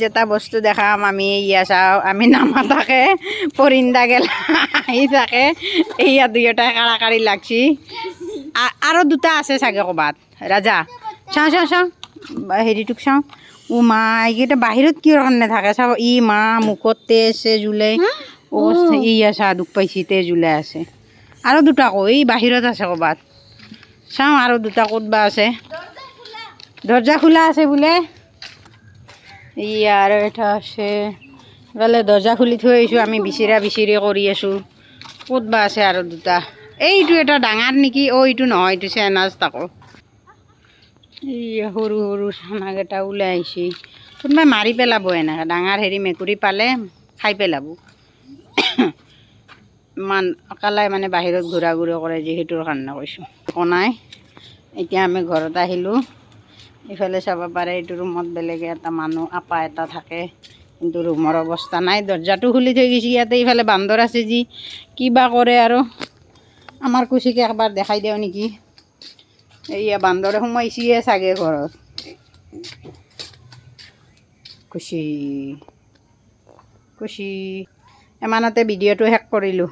যেটা বস্তু দেখাম আমি ইয়া চাওঁ আমি নামা থাকে পৰিন্দা গেলা আহি থাকে এইয়া দুয়োটাই কাৰাকাৰি লাগছি আৰু দুটা আছে চাগে ক'ৰবাত ৰাজা চাওঁ চাওঁ চাওঁ হেৰিটোক চাওঁ মা এইকেইটা বাহিৰত কিয় কাৰণে থাকে চাব ই মা মুখত তেজ ওলাই ইয়া চা দুখ পাইছি তেজ ওলাই আছে আৰু দুটা এই বাহিৰত আছে ক'ৰবাত চাওঁ আৰু দুটা ক'তবা আছে দৰ্জা খোলা আছে বোলে আৰু এটা আছে বোলে দৰ্জা খুলি থৈ আহিছোঁ আমি বিচিৰা বিচিৰি কৰি আছোঁ ক'তবা আছে আৰু দুটা এইটো এটা ডাঙৰ নেকি এইটো নহয় এইটো চেনাজ তাকো এই সৰু সৰু চানাকেইটা ওলাই আহিছে কোনোবাই মাৰি পেলাব এনেকৈ ডাঙৰ হেৰি মেকুৰী পালে খাই পেলাব মান কালাই মানে বাহিৰত ঘূৰা ঘূৰি কৰে যে সেইটোৰ কাৰণে কৈছোঁ নাই এতিয়া আমি ঘৰত আহিলোঁ ইফালে চাব পাৰে এইটো ৰুমত বেলেগ এটা মানুহ আপা এটা থাকে কিন্তু ৰুমৰ অৱস্থা নাই দৰ্জাটো খুলি থৈ গৈছে ইয়াতে ইফালে বান্দৰ আছে যি কিবা কৰে আৰু আমাৰ কুচিকে একবাৰ দেখাই দিওঁ নেকি এইয়া বান্দৰে সোমাইছিয়ে চাগে ঘৰত কুচি কুচি ইমানতে ভিডিঅ'টো শেষ কৰিলোঁ।